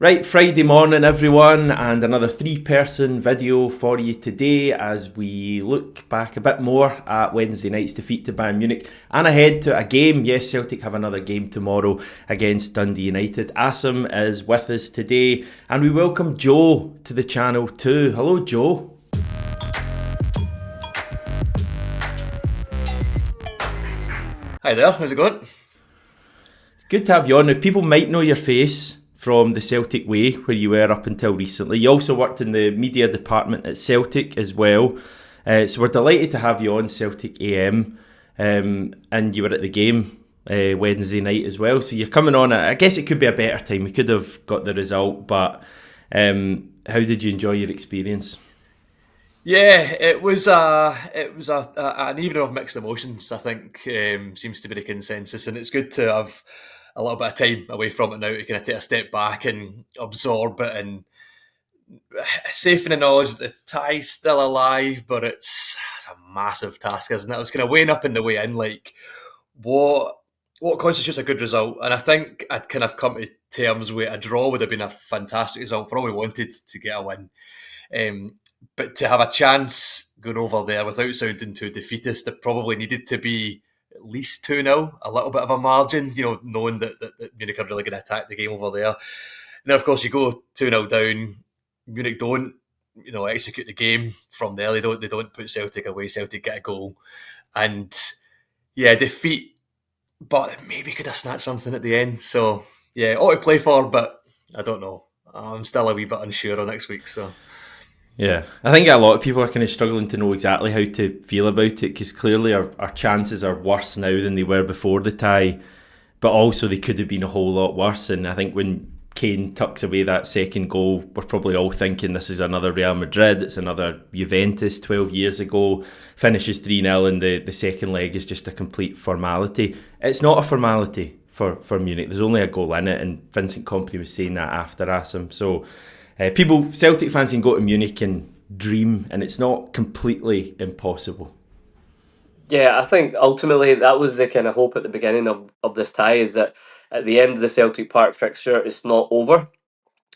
Right, Friday morning everyone, and another three-person video for you today as we look back a bit more at Wednesday night's defeat to Bayern Munich and ahead to a game. Yes, Celtic have another game tomorrow against Dundee United. Asim is with us today and we welcome Joe to the channel too. Hello Joe. Hi there, how's it going? It's good to have you on. Now, people might know your face from the Celtic way, where you were up until recently. You also worked in the media department at Celtic as well. So we're delighted to have you on Celtic AM. And you were at the game Wednesday night as well. So you're coming on, I guess it could be a better time. We could have got the result, but how did you enjoy your experience? Yeah, it was an evening of mixed emotions. I think seems to be the consensus, and it's good to have a little bit of time away from it now to kind of take a step back and absorb it, and safe in the knowledge that the tie's still alive, but it's a massive task, isn't it? I was kind of weighing up in the way in, like what what constitutes a good result, and I think I'd kind of come to terms with a draw would have been a fantastic result for all we wanted to get a win. Um, but to have a chance going over there without sounding too defeatist, it probably needed to be at least 2-0, a little bit of a margin, knowing that Munich are really going to attack the game over there. And then, of course, you go 2-0 down. Munich don't, execute the game from there. They don't put Celtic away. Celtic get a goal. And, yeah, defeat, but maybe could have snatched something at the end. So, yeah, all to play for, but I don't know. I'm still a wee bit unsure on next week, so... Yeah, I think a lot of people are kind of struggling to know exactly how to feel about it because clearly our chances are worse now than they were before the tie, but also they could have been a whole lot worse. And I think when Kane tucks away that second goal, we're probably all thinking this is another Real Madrid, it's another Juventus 12 years ago, finishes 3-0 and the second leg is just a complete formality. It's not a formality for Munich, there's only a goal in it, and Vincent Kompany was saying that after Asim. So Celtic fans can go to Munich and dream, and it's not completely impossible. Yeah, I think ultimately that was the kind of hope at the beginning of this tie, is that at the end of the Celtic Park fixture, it's not over.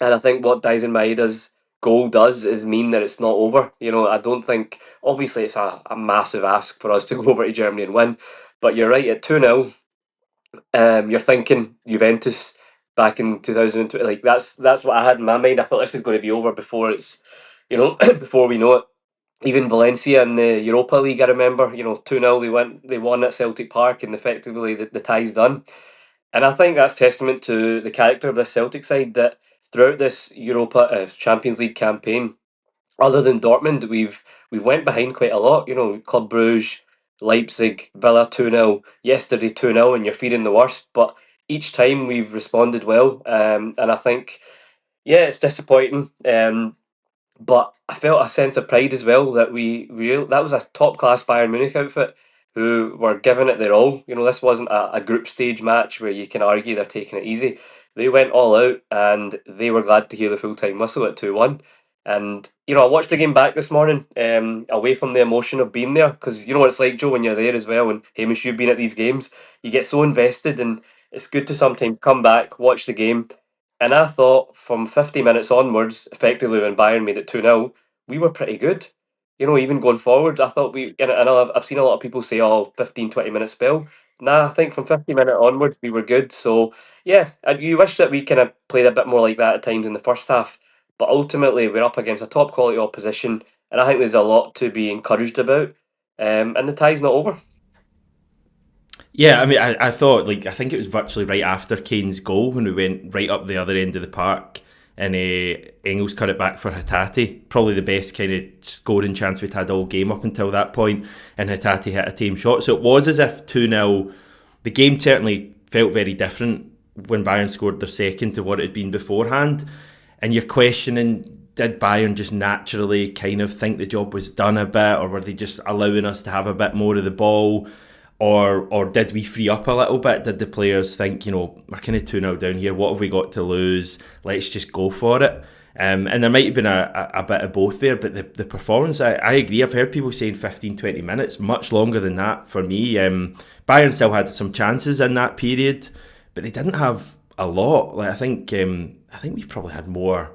And I think what Dyson Maeda's goal does is mean that it's not over. I don't think, obviously, it's a massive ask for us to go over to Germany and win. But you're right, at 2-0, you're thinking Juventus back in 2020. Like, that's what I had in my mind. I thought this is going to be over before it's, before we know it. Even Valencia in the Europa League, I remember, 2-0 they won at Celtic Park, and effectively the tie's done. And I think that's testament to the character of this Celtic side, that throughout this Europa Champions League campaign, other than Dortmund, we've went behind quite a lot. Club Brugge, Leipzig, Villa 2-0, yesterday 2-0, and you're feeling the worst. But each time we've responded well, and I think, yeah, it's disappointing. But I felt a sense of pride as well that that was a top class Bayern Munich outfit who were giving it their all. This wasn't a group stage match where you can argue they're taking it easy. They went all out and they were glad to hear the full time whistle at 2-1. And I watched the game back this morning, away from the emotion of being there, because you know what it's like, Joe, when you're there as well. And Hamish, you've been at these games, you get so invested, and it's good to sometimes come back, watch the game, and I thought from 50 minutes onwards, effectively when Bayern made it 2-0, we were pretty good. Even going forward, I thought and I know I've seen a lot of people say, 15, 20 minute spell. Nah, I think from 50-minute onwards, we were good. So, yeah, you wish that we kind of played a bit more like that at times in the first half. But ultimately, we're up against a top quality opposition, and I think there's a lot to be encouraged about. And the tie's not over. Yeah, I mean, I thought, I think it was virtually right after Kane's goal when we went right up the other end of the park and Engels cut it back for Hatate. Probably the best kind of scoring chance we'd had all game up until that point, and Hatate hit a tame shot. So it was as if 2-0, the game certainly felt very different when Bayern scored their second to what it had been beforehand. And you're questioning, did Bayern just naturally kind of think the job was done a bit, or were they just allowing us to have a bit more of the ball? Or did we free up a little bit? Did the players think, we're kind of 2-0 down here, what have we got to lose? Let's just go for it. And there might have been a bit of both there, but the performance, I agree. I've heard people saying 15, 20 minutes, much longer than that for me. Bayern still had some chances in that period, but they didn't have a lot. I think I think we probably had more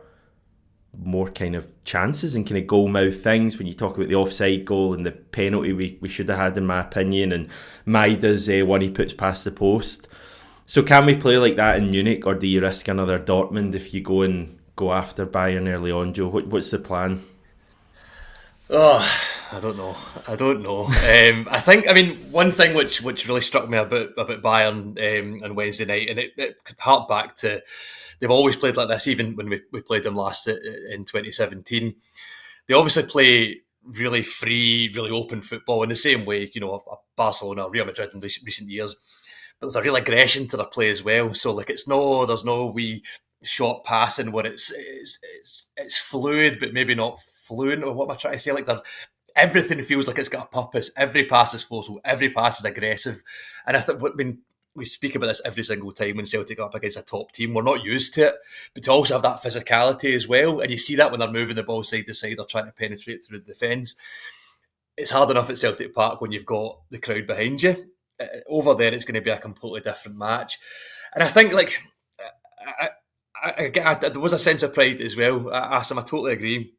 kind of chances and kind of goal mouth things when you talk about the offside goal and the penalty we should have had, in my opinion, and Maida's one he puts past the post. So can we play like that in Munich, or do you risk another Dortmund if you go after Bayern early on, Joe? What's the plan? Oh, I don't know. I think, one thing which really struck me about Bayern on Wednesday night, and it could hark back to, they've always played like this, even when we played them last in 2017. They obviously play really free, really open football in the same way, Barcelona, Real Madrid in recent years. But there's a real aggression to their play as well. So like there's no wee short passing where it's fluid, but maybe not fluent. Or what am I trying to say? Like everything feels like it's got a purpose. Every pass is forceful. Every pass is aggressive. And I think when we speak about this every single time when Celtic are up against a top team, we're not used to it. But to also have that physicality as well, and you see that when they're moving the ball side to side, they're trying to penetrate through the defence. It's hard enough at Celtic Park when you've got the crowd behind you. Over there, it's going to be a completely different match. And I think, like, there was a sense of pride as well. Asim, I totally agree.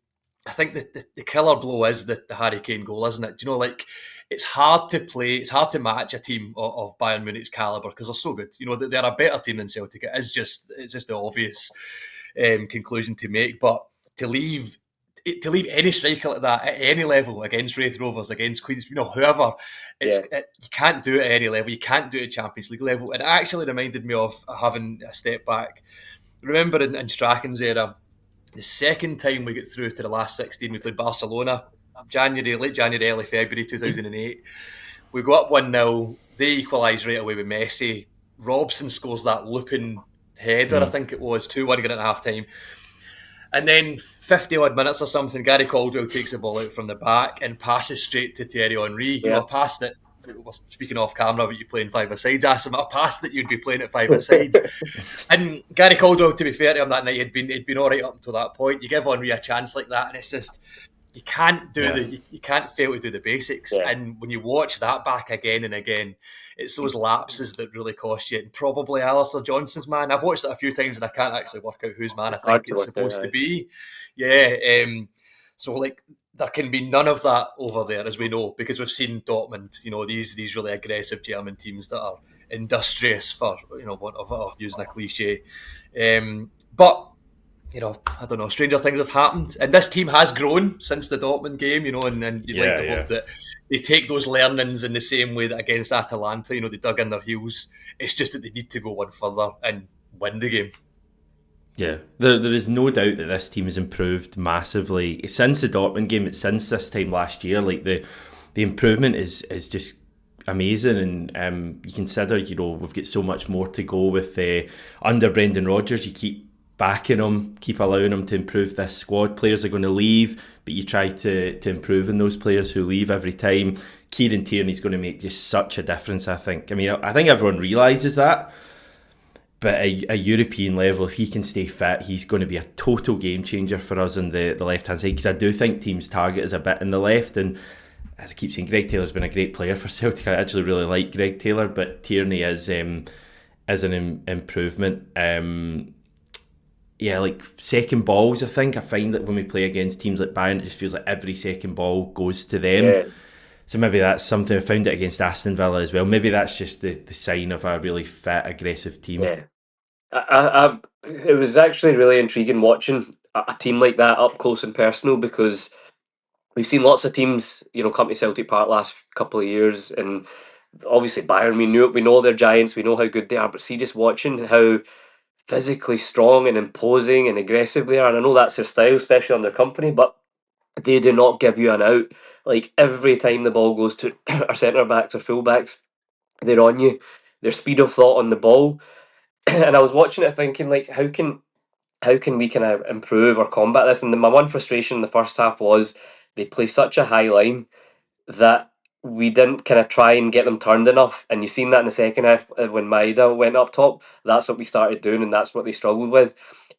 I think the killer blow is the Harry Kane goal, isn't it? Do you know, like, it's hard to play, it's hard to match a team of Bayern Munich's calibre because they're so good. You know, they're a better team than Celtic. It's just the obvious conclusion to make. But to leave any striker like that at any level against Wraith Rovers, against Queens, whoever, you can't do it at any level. You can't do it at Champions League level. And it actually reminded me of having a step back. Remember in Strachan's era, the second time we get through to the last 16, we played Barcelona, late January, early February 2008. We go up 1-0, they equalise right away with Messi. Robson scores that looping header, I think it was, 2-1 going into half time. And then 50 odd minutes or something, Gary Caldwell takes the ball out from the back and passes straight to Thierry Henry. You know, passed it. Speaking off camera about you playing five-a-sides, I asked him, I passed that you'd be playing at five-a-sides. And Gary Caldwell, to be fair to him that night, he'd been all right up until that point. You give Henry a chance like that, and it's just, you can't you can't fail to do the basics. And when you watch that back again and again, it's those lapses that really cost you. And probably Alistair Johnson's man. I've watched it a few times and I can't actually work out whose man I think it's supposed to be. So like, there can be none of that over there, as we know, because we've seen Dortmund, these really aggressive German teams that are industrious, for want of using a cliche. But I don't know, stranger things have happened. And this team has grown since the Dortmund game, and you'd like to hope that they take those learnings in the same way that against Atalanta, they dug in their heels. It's just that they need to go one further and win the game. Yeah, there is no doubt that this team has improved massively since the Dortmund game. It's since this time last year. Like the improvement is just amazing, and you consider we've got so much more to go with under Brendan Rodgers. You keep backing him, keep allowing him to improve this squad. Players are going to leave, but you try to improve in those players who leave every time. Kieran Tierney's going to make just such a difference, I think. I mean, I think everyone realises that. But at a European level, if he can stay fit, he's going to be a total game changer for us on the left-hand side, because I do think teams' target is a bit in the left. And as I keep saying, Greg Taylor's been a great player for Celtic. I actually really like Greg Taylor, but Tierney is an improvement. Like second balls, I find that when we play against teams like Bayern, it just feels like every second ball goes to them. Yeah. So maybe that's something. I found it against Aston Villa as well. Maybe that's just the sign of a really fit, aggressive team. Yeah. It was actually really intriguing watching a team like that up close and personal, because we've seen lots of teams, come to Celtic Park last couple of years, and obviously Bayern, we know they're giants, we know how good they are, but see, just watching how physically strong and imposing and aggressive they are, and I know that's their style, especially under company, but they do not give you an out. Like, every time the ball goes to our centre-backs or full-backs, they're on you. Their speed of thought on the ball. And I was watching it thinking, like, how can we kind of improve or combat this? And my one frustration in the first half was they play such a high line that we didn't kind of try and get them turned enough. And you've seen that in the second half when Maeda went up top. That's what we started doing, and that's what they struggled with.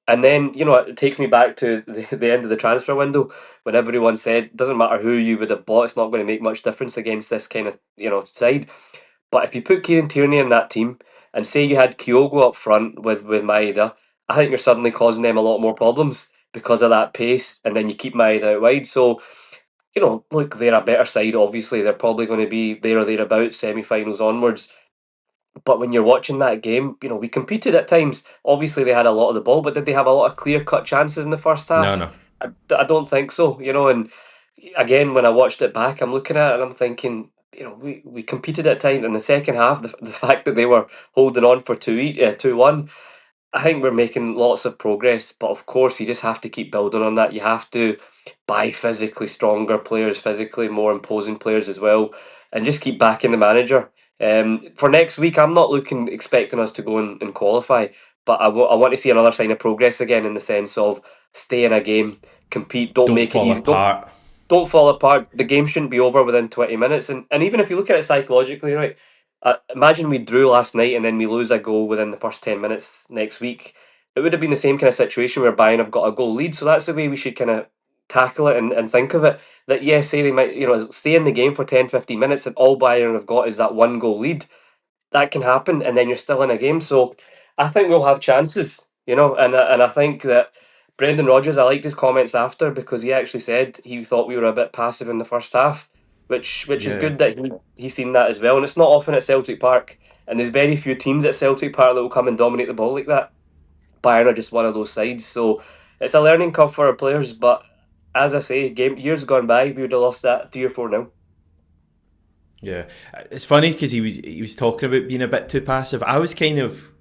And then, it takes me back to the end of the transfer window when everyone said, doesn't matter who you would have bought, it's not going to make much difference against this kind of, side. But if you put Kieran Tierney in that team, and say you had Kyogo up front with Maeda, I think you're suddenly causing them a lot more problems because of that pace, and then you keep Maeda out wide. So, look, they're a better side, obviously. They're probably going to be there or thereabouts, semi-finals onwards. But when you're watching that game, we competed at times. Obviously, they had a lot of the ball, but did they have a lot of clear-cut chances in the first No, half? no. I don't think so, and again, when I watched it back, I'm looking at it and I'm thinking, we competed at times in the second half. The fact that they were holding on for 2-1, I think we're making lots of progress, but of course, you just have to keep building on that. You have to buy physically stronger players, physically more imposing players as well, and just keep backing the manager. For next week, I'm not expecting us to go and qualify, but I want to see another sign of progress again in the sense of stay in a game, compete, don't Don't make it fall easy, apart. don't fall apart. The game shouldn't be over within 20 minutes. And even if you look at it psychologically, right, imagine we drew last night and then we lose a goal within the first 10 minutes next week. It would have been the same kind of situation where Bayern have got a goal lead. So that's the way we should kind of tackle it and think of it. That, yes, say they might, stay in the game for 10, 15 minutes and all Bayern have got is that one goal lead. That can happen and then you're still in a game. So I think we'll have chances, and I think that Brendan Rodgers, I liked his comments after because he actually said he thought we were a bit passive in the first half, which is Yeah. good that he's seen that as well. And it's not often at Celtic Park, and there's very few teams at Celtic Park that will come and dominate the ball like that. Bayern are just one of those sides, so it's a learning curve for our players. But as I say, years gone by, we would have lost that 3 or 4 now. Yeah. It's funny because he was talking about being a bit too passive. I was kind of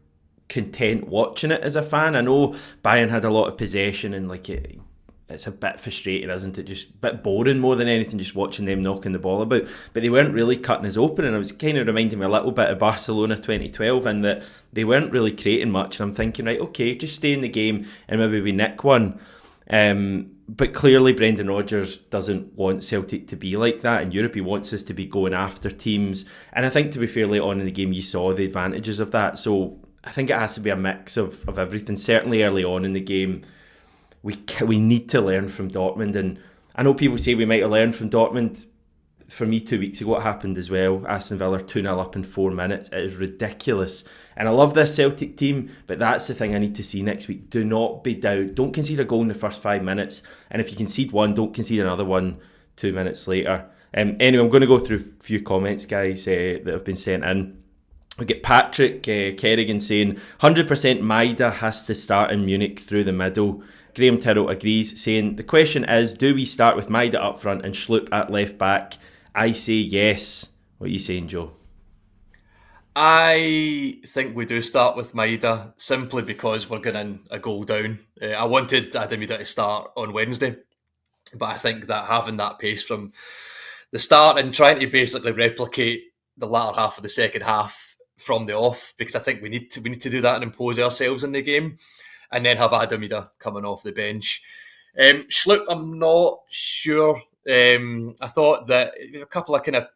content watching it as a fan. I know Bayern had a lot of possession and it's a bit frustrating, isn't it? Just a bit boring more than anything, just watching them knocking the ball about. But they weren't really cutting us open, and it was kind of reminding me a little bit of Barcelona 2012 in that they weren't really creating much. And I'm thinking, right, okay, just stay in the game and maybe we nick one. But clearly Brendan Rodgers doesn't want Celtic to be like that in Europe. He wants us to be going after teams. And I think, to be fair, late on in the game, you saw the advantages of that. So I think it has to be a mix of everything. Certainly early on in the game, we need to learn from Dortmund. And I know people say we might have learned from Dortmund. For me, 2 weeks ago, it happened as well. Aston Villa 2-0 up in 4 minutes. It is ridiculous. And I love this Celtic team, but that's the thing I need to see next week. Do not be down. Don't concede a goal in the first 5 minutes. And if you concede one, don't concede another one 2 minutes later. Anyway, I'm going to go through a few comments, guys, that have been sent in. We get Patrick Kerrigan saying 100% Maeda has to start in Munich through the middle. Graham Tyrrell agrees, saying the question is, do we start with Maeda up front and Schlupp at left back? I say yes. What are you saying, Joe? I think we do start with Maeda simply because we're getting a goal down. I wanted Adamida to start on Wednesday, but I think that having that pace from the start and trying to basically replicate the latter half of the second half from the off, because I think we need to do that and impose ourselves in the game, and then have Adamida coming off the bench. Schlupp, I'm not sure. I thought that a couple of kind of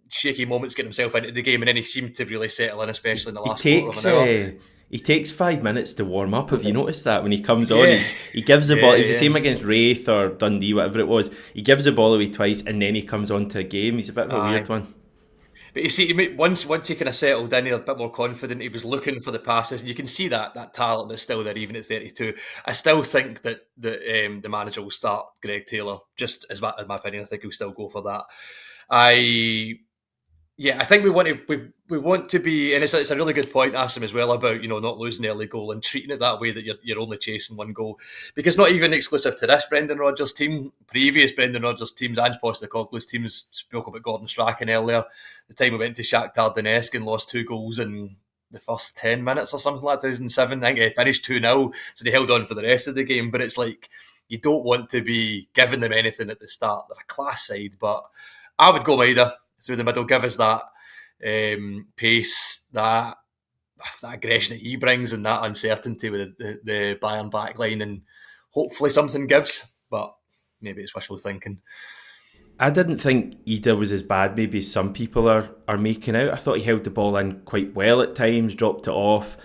shaky moments getting himself into the game, and then he seemed to really settle in, especially in the He last quarter of takes an hour. he takes 5 minutes to warm up. Have you noticed that when he comes on? Yeah, He gives the ball. It was the yeah. same against Wraith or Dundee, whatever it was. He gives the ball away twice and then he comes on to a game. He's a bit of a weird Aye. one. But you see, once he kind of settled in, he was a bit more confident. He was looking for the passes. You can see that talent that's still there, even at 32. I still think that the manager will start Greg Taylor. Just as my opinion, I think he'll still go for that. I think we want to be, and it's a really good point, Asim, as well, about not losing the early goal and treating it that way, that you're only chasing one goal, because not even exclusive to this Brendan Rodgers team, previous Brendan Rodgers teams, Ange Postecoglou's teams, spoke about Gordon Strachan earlier. The time we went to Shakhtar Donetsk and lost 2 goals in the first 10 minutes or something like 2007. I think they finished 2-0, so they held on for the rest of the game. But it's like, you don't want to be giving them anything at the start. They're a class side, but I would go Maeda through the middle, give us that pace, that aggression that he brings, and that uncertainty with the Bayern back line, and hopefully something gives, but maybe it's wishful thinking. I didn't think Ida was as bad maybe as some people are making out. I thought he held the ball in quite well at times, dropped it off,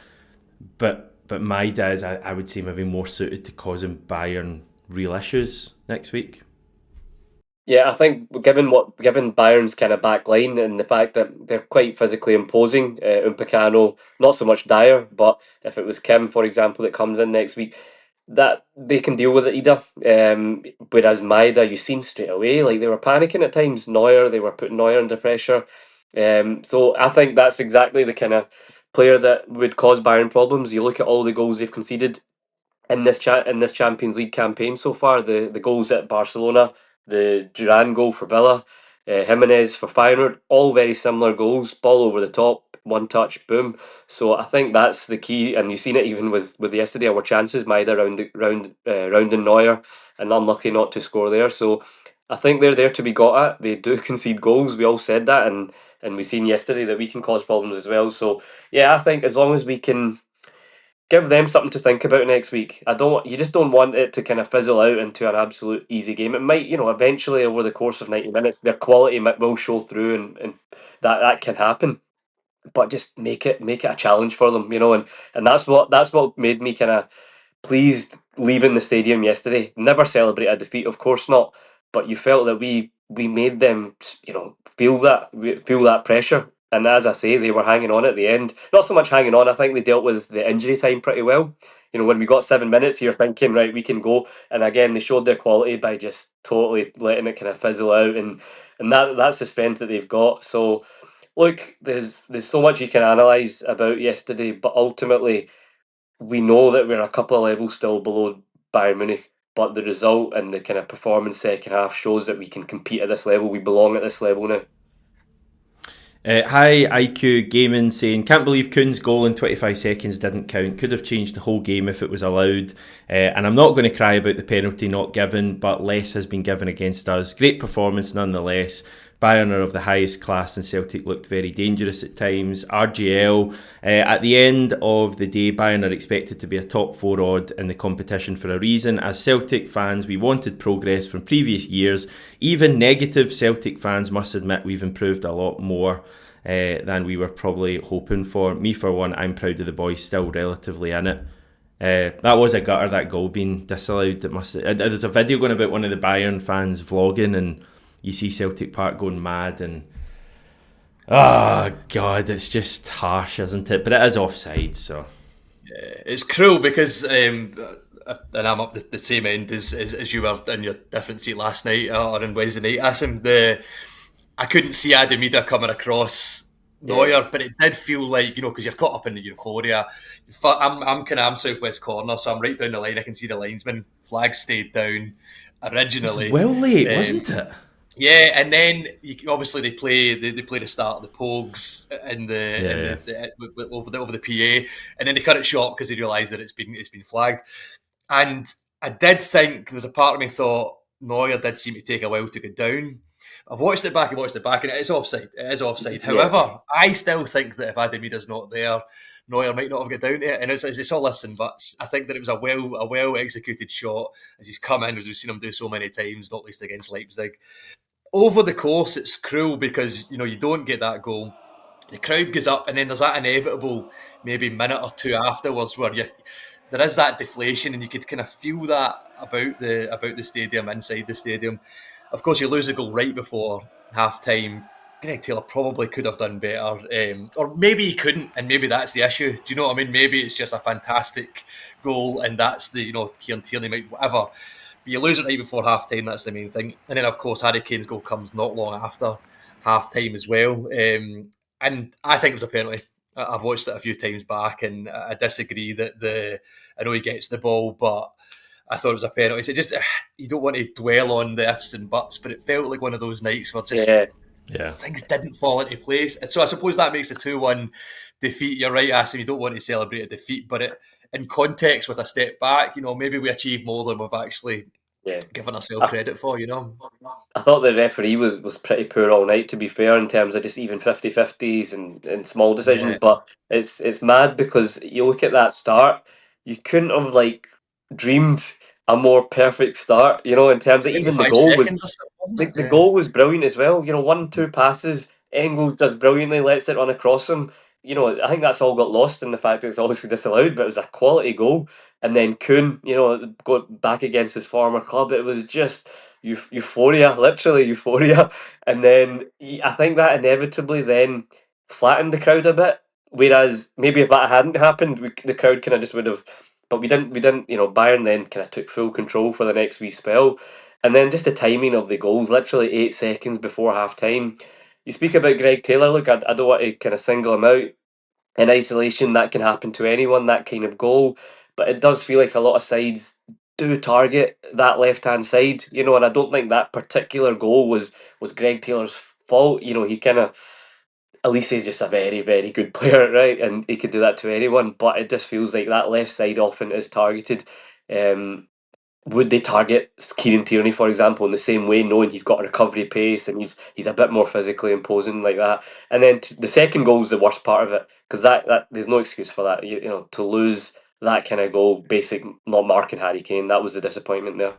but Maeda is, I would say, maybe more suited to causing Bayern real issues next week. Yeah, I think given Bayern's kind of back line and the fact that they're quite physically imposing, Upamecano, not so much Dyer, but if it was Kim, for example, that comes in next week, that they can deal with it either. Whereas Maida, you seen straight away, like they were panicking at times. Neuer, they were putting Neuer under pressure. So I think that's exactly the kind of player that would cause Bayern problems. You look at all the goals they've conceded in this Champions League campaign so far. The goals at Barcelona, the Duran goal for Villa, Jimenez for Feyenoord, all very similar goals. Ball over the top, one touch, boom. So I think that's the key, and you've seen it even with yesterday. Our chances, Maida rounding Neuer, and unlucky not to score there. So I think they're there to be got at. They do concede goals. We all said that, and we seen yesterday that we can cause problems as well. So yeah, I think as long as we can give them something to think about next week. You just don't want it to kind of fizzle out into an absolute easy game. It might, eventually over the course of 90 minutes, their quality will show through, and that can happen. But just make it a challenge for them, and that's what made me kind of pleased leaving the stadium yesterday. Never celebrate a defeat, of course not, but you felt that we made them, feel that pressure. And as I say, they were hanging on at the end. Not so much hanging on. I think they dealt with the injury time pretty well. When we got 7 minutes, you're thinking, right, we can go. And again, they showed their quality by just totally letting it kind of fizzle out, and that's the strength that they've got. So, look, there's so much you can analyse about yesterday, but ultimately we know that we're a couple of levels still below Bayern Munich, but the result and the kind of performance second half shows that we can compete at this level. We belong at this level now. Hi IQ Gaming saying, can't believe Kuhn's goal in 25 seconds didn't count. Could have changed the whole game if it was allowed. And I'm not going to cry about the penalty not given, but less has been given against us. Great performance nonetheless. Bayern are of the highest class and Celtic looked very dangerous at times. RGL, at the end of the day, Bayern are expected to be a top 4 odd in the competition for a reason. As Celtic fans, we wanted progress from previous years. Even negative Celtic fans must admit we've improved a lot more than we were probably hoping for. Me for one, I'm proud of the boys still relatively in it. That was a gutter, that goal being disallowed. There's a video going about one of the Bayern fans vlogging, and you see Celtic Park going mad, and God, it's just harsh, isn't it? But it is offside, so yeah, it's cruel because and I'm up the same end as you were in your different seat last night or on Wednesday night. Asim, I couldn't see Adamida coming across Neuer, Yeah. but it did feel like, because you're caught up in the euphoria. I'm southwest corner, so I'm right down the line. I can see the linesman. Flag stayed down it was originally. well late, Um, wasn't it? yeah, and then obviously they play the start of the Pogues Yeah. over the PA, and then they cut it short because they realised that it's been flagged. And I did think there was a part of me thought Neuer did seem to take a while to go down. I've watched it back and it is offside. It is offside. Yeah. However, I still think that if Adamida's not there, Neuer might not have got down to it. And it's all ifs and buts. I think that it was a well executed shot as he's come in, as we've seen him do so many times, not least against Leipzig. Over the course, it's cruel because you don't get that goal. The crowd goes up, and then there's that inevitable maybe minute or two afterwards where there is that deflation, and you could kind of feel that about the stadium, inside the stadium. Of course, you lose a goal right before half time. Greg Taylor probably could have done better, or maybe he couldn't, and maybe that's the issue. Do you know what I mean? Maybe it's just a fantastic goal, and that's Kieran Tierney might whatever. But you lose it right before half time. That's the main thing. And then, of course, Harry Kane's goal comes not long after half time as well. And I think it was a penalty. I've watched it a few times back, and I disagree that I know he gets the ball, but I thought it was a penalty. So just you don't want to dwell on the ifs and buts, but it felt like one of those nights where just Yeah. Yeah. things didn't fall into place. And so I suppose that makes a 2-1 defeat. You're right, Asim. You don't want to celebrate a defeat, but in context with a step back, maybe we achieved more than we've actually Yeah. given ourselves credit for. I thought the referee was pretty poor all night, to be fair, in terms of just even 50-50s and small decisions. Yeah. But it's mad because you look at that start, you couldn't have dreamed a more perfect start, in terms of even the 25 goal was seconds or something, wasn't like the it? Yeah. goal was brilliant as well. 1-2 passes, Engels does brilliantly, lets it run across him. I think that's all got lost in the fact that it's obviously disallowed, but it was a quality goal. And then Kuhn, got back against his former club. It was just euphoria, literally euphoria. And then I think that inevitably then flattened the crowd a bit. Whereas maybe if that hadn't happened, the crowd kind of just would have. But we didn't. We didn't. Bayern then kind of took full control for the next wee spell, and then just the timing of the goals, literally 8 seconds before half time. You speak about Greg Taylor. Look, I don't want to kind of single him out in isolation. That can happen to anyone. That kind of goal, but it does feel like a lot of sides do target that left hand side. And I don't think that particular goal was Greg Taylor's fault. He kind of. Elise is just a very, very good player, right? And he can do that to anyone, but it just feels like that left side often is targeted. Um, would they target Kieran Tierney, for example, in the same way, knowing he's got a recovery pace and he's a bit more physically imposing like that? And then the second goal is the worst part of it, because that there's no excuse for that. To lose that kind of goal, basic not marking Harry Kane, that was the disappointment there.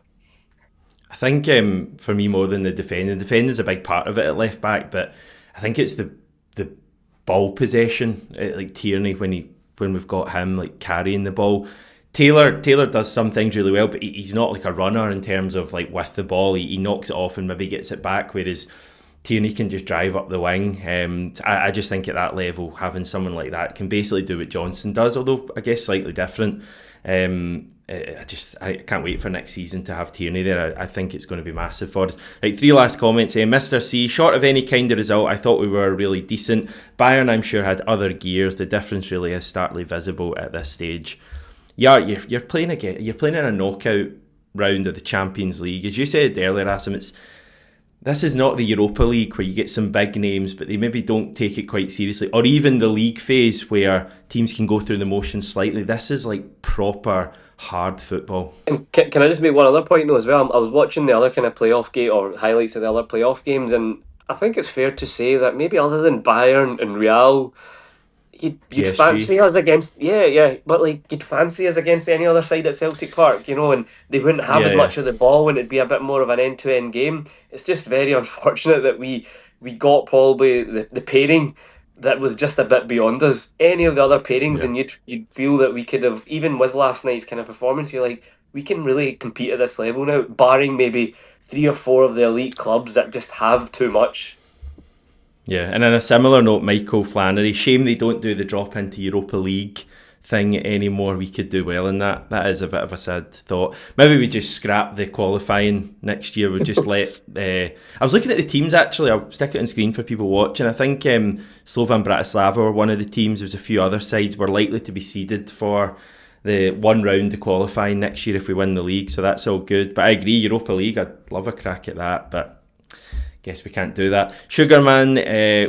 I think for me, more than the defending is a big part of it at left back, but I think it's the ball possession, like Tierney when we've got him like carrying the ball. Taylor does some things really well, but he's not like a runner in terms of like with the ball. He knocks it off and maybe gets it back, whereas Tierney can just drive up the wing. I just think at that level, having someone like that can basically do what Johnson does, although I guess slightly different. I can't wait for next season to have Tierney there. I think it's going to be massive for us. Right, 3 last comments. Mr. C, short of any kind of result, I thought we were really decent. Bayern, I'm sure, had other gears. The difference really is starkly visible at this stage. Yeah, you're playing again. You're playing in a knockout round of the Champions League. As you said earlier, Asim, this is not the Europa League where you get some big names, but they maybe don't take it quite seriously. Or even the league phase where teams can go through the motions slightly. This is like proper hard football. And can I just make one other point though as well? I was watching the other kind of playoff game or highlights of the other playoff games, and I think it's fair to say that maybe other than Bayern and Real, you'd fancy us against but like you'd fancy us against any other side at Celtic Park, and they wouldn't have as much of the ball and it'd be a bit more of an end-to-end game. It's just very unfortunate that we got probably the pairing that was just a bit beyond us. Any of the other pairings and you'd feel that we could have, even with last night's kind of performance, you're like, we can really compete at this level now, barring maybe 3 or 4 of the elite clubs that just have too much. Yeah, and on a similar note, Michael Flannery, shame they don't do the drop into Europa League thing anymore. We could do well in that. That is a bit of a sad thought. Maybe we just scrap the qualifying next year. We'll just let... I was looking at the teams actually. I'll stick it on screen for people watching. I think Slovan Bratislava were one of the teams. There's a few other sides were likely to be seeded for the one round of qualifying next year if we win the league. So that's all good. But I agree, Europa League, I'd love a crack at that. But guess we can't do that. Sugarman,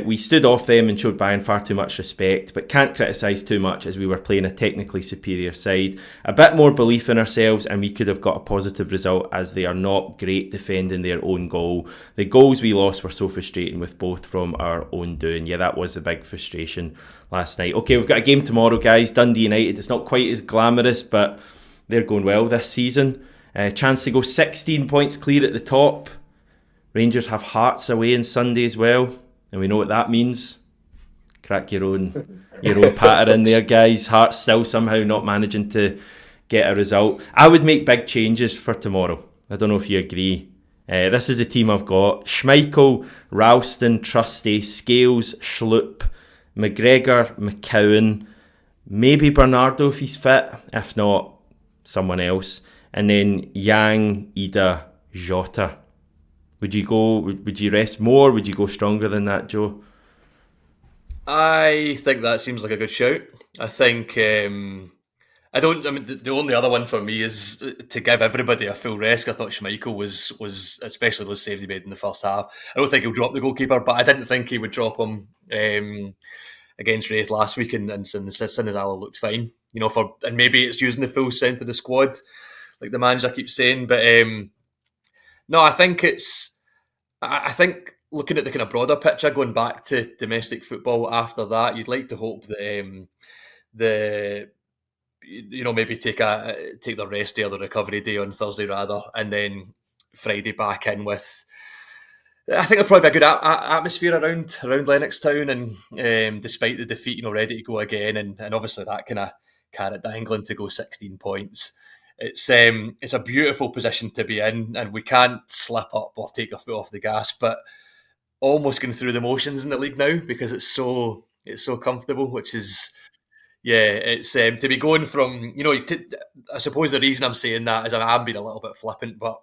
we stood off them and showed Bayern far too much respect, but can't criticise too much as we were playing a technically superior side. A bit more belief in ourselves and we could have got a positive result, as they are not great defending their own goal. The goals we lost were so frustrating, with both from our own doing. Yeah, that was a big frustration last night. Okay, we've got a game tomorrow, guys. Dundee United. It's not quite as glamorous, but they're going well this season. Chance to go 16 points clear at the top. Rangers have Hearts away on Sunday as well, and we know what that means. Crack your own patter in there, guys. Hearts still somehow not managing to get a result. I would make big changes for tomorrow. I don't know if you agree. This is the team I've got. Schmeichel, Ralston, Trusty, Scales, Schlupp, McGregor, McCowan, maybe Bernardo if he's fit. If not, someone else. And then Yang, Ida, Jota. Would you rest more? Would you go stronger than that, Joe? I think that seems like a good shout. I think the only other one for me is to give everybody a full rest. I thought Schmeichel was especially those saves he made in the first half. I don't think he'll drop the goalkeeper, but I didn't think he would drop him against Wraith last week, and Sinazala looked fine. And maybe it's using the full strength of the squad, like the manager keeps saying, but. No, I think looking at the kind of broader picture, going back to domestic football after that, you'd like to hope that maybe take the rest day or the recovery day on Thursday rather, and then Friday back in with. I think there'll probably be a good atmosphere around Lennoxtown, and despite the defeat, ready to go again, and obviously that kind of carrot dangling to go 16 points. It's a beautiful position to be in, and we can't slip up or take our foot off the gas. But almost going through the motions in the league now because it's so comfortable, which is it's to be going from I suppose the reason I'm saying that is I'm being a little bit flippant, but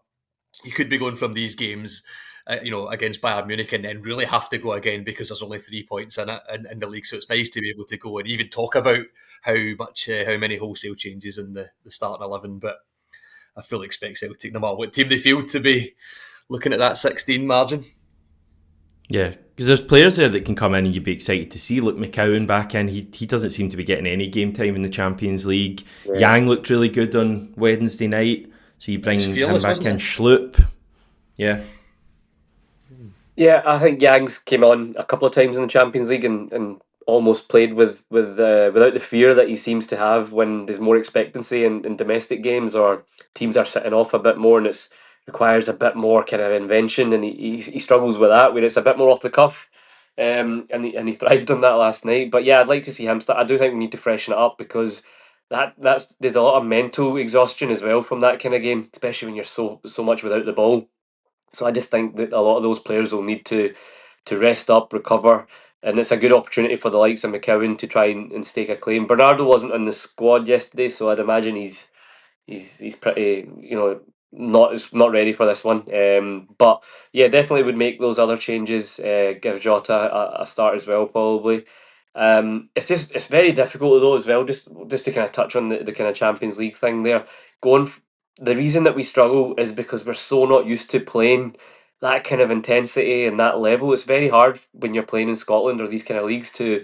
you could be going from these games, against Bayern Munich, and then really have to go again because there's only 3 points in it in the league. So it's nice to be able to go and even talk about how many wholesale changes in the starting 11. But I fully expect Celtic, no matter what team they field, to be looking at that 16 margin. Yeah, because there's players there that can come in and you'd be excited to see. Look, McCowan back in, he doesn't seem to be getting any game time in the Champions League. Yeah. Yang looked really good on Wednesday night, so you bring him back in. Schlupp, yeah. Yeah, I think Yang's came on a couple of times in the Champions League and almost played with without the fear that he seems to have when there's more expectancy in domestic games, or teams are sitting off a bit more and it's requires a bit more kind of invention, and he struggles with that where it's a bit more off the cuff, and he thrived on that last night. But yeah, I'd like to see him start. I do think we need to freshen it up because that's there's a lot of mental exhaustion as well from that kind of game, especially when you're so much without the ball. So I just think that a lot of those players will need to rest up, recover, and it's a good opportunity for the likes of McCowan to try and stake a claim. Bernardo wasn't in the squad yesterday, so I'd imagine he's pretty, not ready for this one. But yeah, definitely would make those other changes. Give Jota a start as well, probably. It's very difficult though as well. Just to kind of touch on the kind of Champions League thing there. The reason that we struggle is because we're so not used to playing that kind of intensity and that level. It's very hard when you're playing in Scotland or these kind of leagues to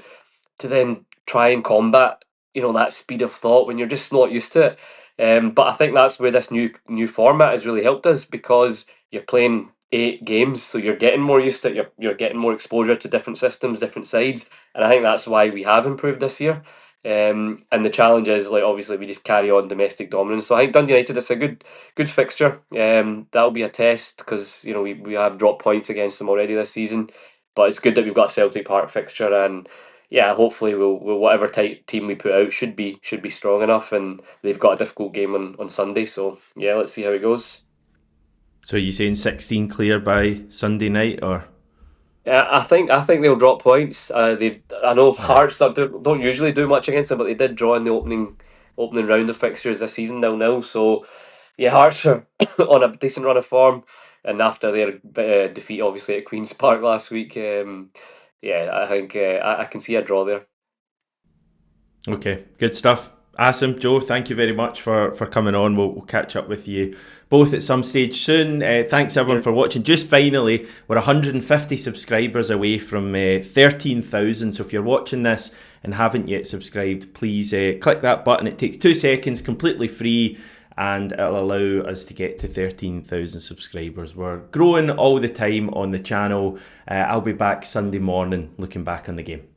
then try and combat that speed of thought when you're just not used to it. But I think that's where this new format has really helped us, because you're playing 8 games, so you're getting more used to it. You're getting more exposure to different systems, different sides, and I think that's why we have improved this year. And the challenge is, like, obviously we just carry on domestic dominance. So I think Dundee United, it's a good fixture. That'll be a test because we have dropped points against them already this season, but it's good that we've got a Celtic Park fixture, and yeah, hopefully we'll whatever type team we put out should be strong enough, and they've got a difficult game on Sunday. So yeah, let's see how it goes. So are you saying 16 clear by Sunday night, or? I think they'll drop points. I know Hearts don't usually do much against them, but they did draw in the opening round of fixtures this season 0-0. So yeah, Hearts are on a decent run of form, and after their defeat obviously at Queen's Park last week, I think I can see a draw there. Okay, good stuff. Asim, Joe, thank you very much for coming on. We'll catch up with you both at some stage soon. Thanks everyone for watching. Just finally, we're 150 subscribers away from 13,000. So if you're watching this and haven't yet subscribed, please click that button. It takes 2 seconds, completely free, and it'll allow us to get to 13,000 subscribers. We're growing all the time on the channel. I'll be back Sunday morning looking back on the game.